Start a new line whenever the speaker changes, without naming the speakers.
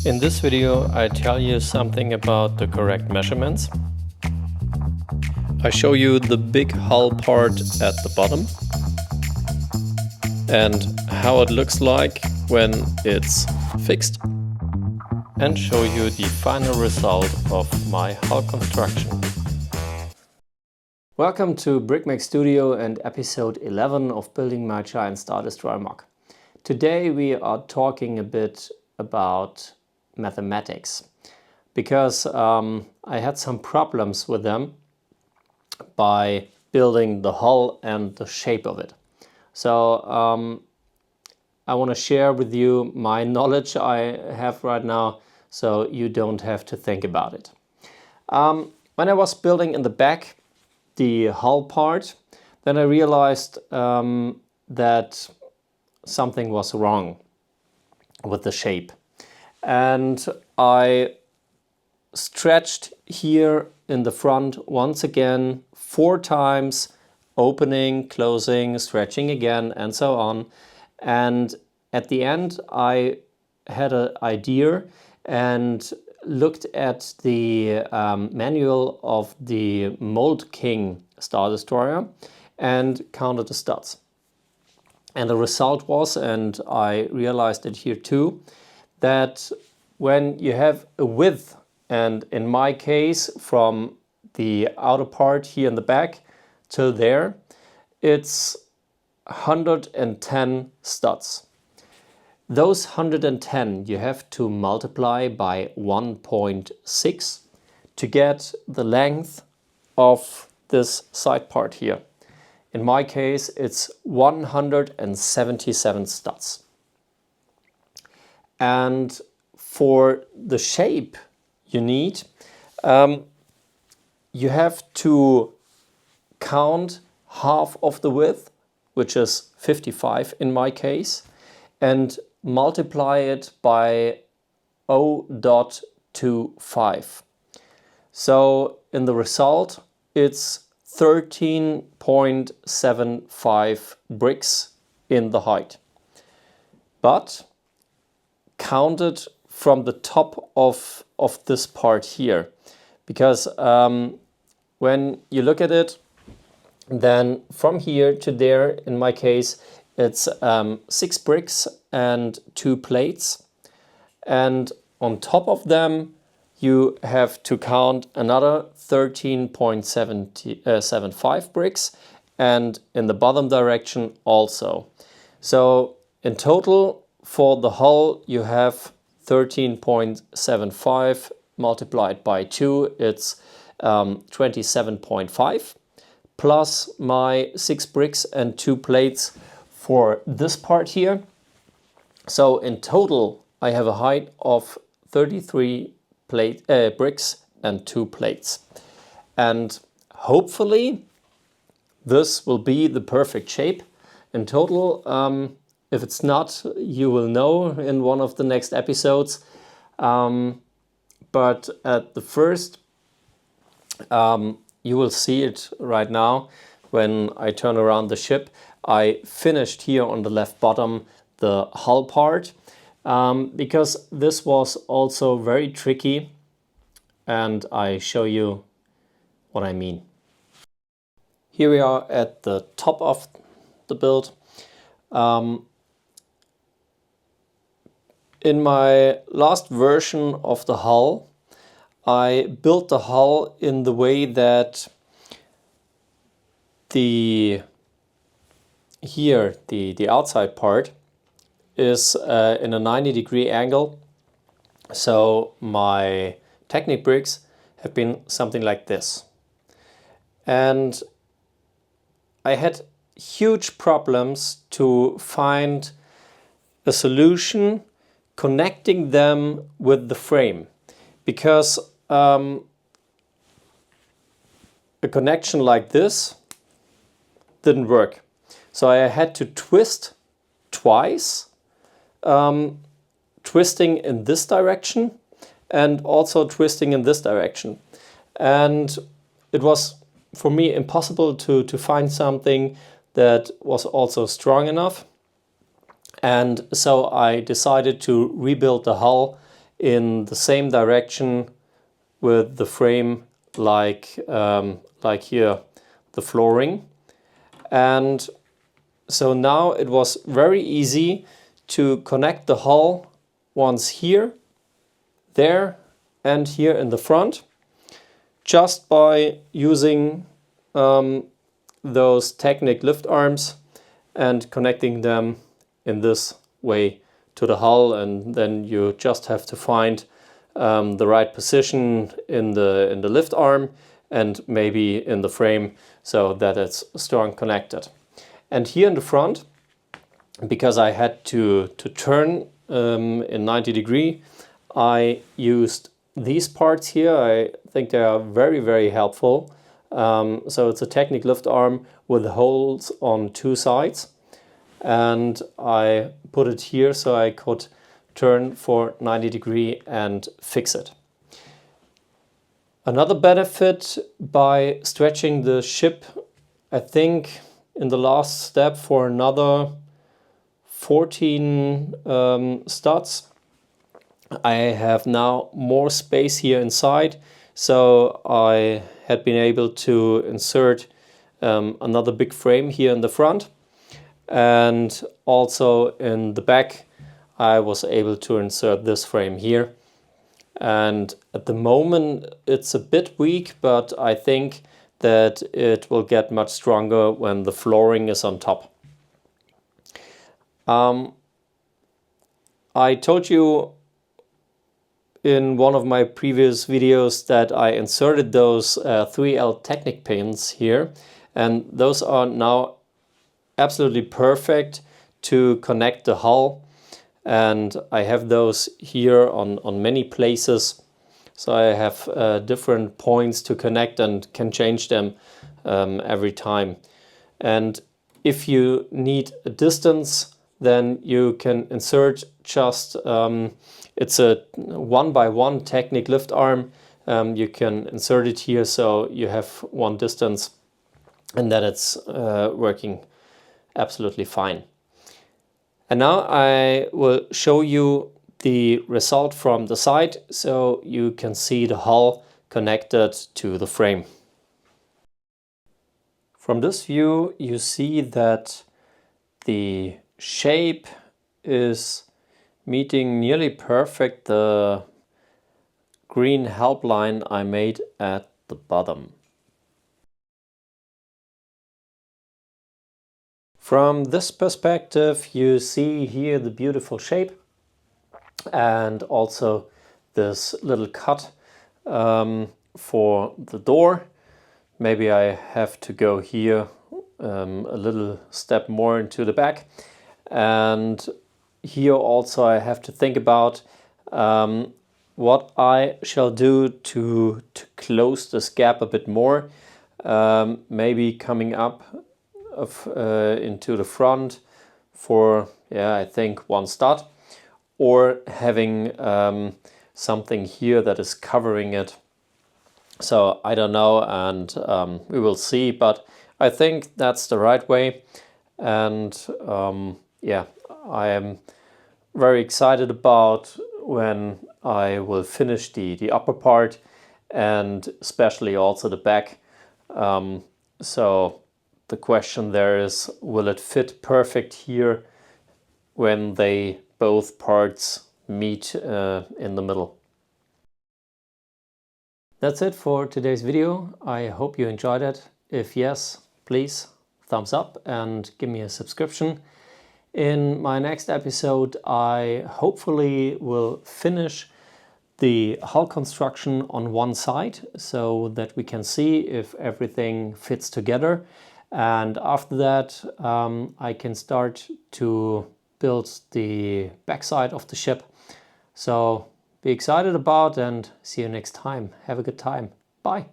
In this video, I tell you something about the correct measurements. I show you the big hull part at the bottom and how it looks like when it's fixed, and show you the final result of my hull construction. Welcome to BrickMake Studio and episode 11 of Building My Giant Star Destroyer MOC. Today we are talking a bit about mathematics, because I had some problems with them by building the hull and the shape of it. So I want to share with you my knowledge I have right now, so you don't have to think about it. When I was building in the back the hull part, then I realized that something was wrong with the shape. And I stretched here in the front once again 4 times, opening, closing, stretching again, and so on. And at the end I had an idea and looked at the manual of the Mold King Star Destroyer and counted the studs. And the result was, and I realized it here too, that when you have a width, and in my case from the outer part here in the back till there, it's 110 studs. Those 110 you have to multiply by 1.6 to get the length of this side part here. In my case it's 177 studs. And for the shape you need, you have to count half of the width, which is 55 in my case, and multiply it by 0.25. So in the result it's 13.75 bricks in the height. But counted from the top of this part here, because when you look at it, then from here to there, in my case, it's 6 bricks and 2 plates, and on top of them you have to count another 13.75 bricks, and in the bottom direction also. So in total for the hull you have 13.75 multiplied by 2, it's 27.5, plus my 6 bricks and 2 plates for this part here. So in total I have a height of 33 bricks and 2 plates. And hopefully this will be the perfect shape in total. If it's not, you will know in one of the next episodes. But at the first, you will see it right now when I turn around the ship. I finished here on the left bottom the hull part, because this was also very tricky, and I show you what I mean. Here we are at the top of the build. In my last version of the hull, I built the hull in the way that the outside part is in a 90-degree angle. So my Technic bricks have been something like this. And I had huge problems to find a solution connecting them with the frame, because a connection like this didn't work. So I had to twist twice, twisting in this direction and also twisting in this direction. And it was for me impossible to find something that was also strong enough. And so I decided to rebuild the hull in the same direction with the frame like here, the flooring. And so now it was very easy to connect the hull once here, there, and here in the front, just by using those Technic lift arms and connecting them in this way to the hull. And then you just have to find the right position in the lift arm and maybe in the frame so that it's strong connected. And here in the front, because I had to turn in 90 degree, I used these parts here. I think they are very, very helpful. So it's a Technic lift arm with holes on two sides. And I put it here so I could turn for 90 degree and fix it. Another benefit by stretching the ship, I think in the last step, for another 14 studs, I have now more space here inside. So I had been able to insert another big frame here in the front, and also in the back I was able to insert this frame here. And at the moment it's a bit weak, but I think that it will get much stronger when the flooring is on top. I told you in one of my previous videos that I inserted those 3L Technic pins here, and those are now absolutely perfect to connect the hull. And I have those here on many places, so I have different points to connect and can change them every time. And if you need a distance, then you can insert just it's a 1x1 Technic lift arm. You can insert it here so you have one distance, and then it's working absolutely fine. And now I will show you the result from the side so you can see the hull connected to the frame. From this view you see that the shape is meeting nearly perfect the green help line I made at the bottom. From this perspective you see here the beautiful shape and also this little cut for the door. Maybe I have to go here a little step more into the back, and here also I have to think about what I shall do to close this gap a bit more. Maybe coming up into the front for, I think 1 stud, or having something here that is covering it. So I don't know, and we will see, but I think that's the right way. And I am very excited about when I will finish the upper part, and especially also the back. So the question there is, will it fit perfect here when they both parts meet in the middle? That's it for today's video. I hope you enjoyed it. If yes, please thumbs up and give me a subscription. In my next episode I hopefully will finish the hull construction on one side so that we can see if everything fits together. And after that I can start to build the backside of the ship. So be excited about, and see you next time. Have a good time. Bye.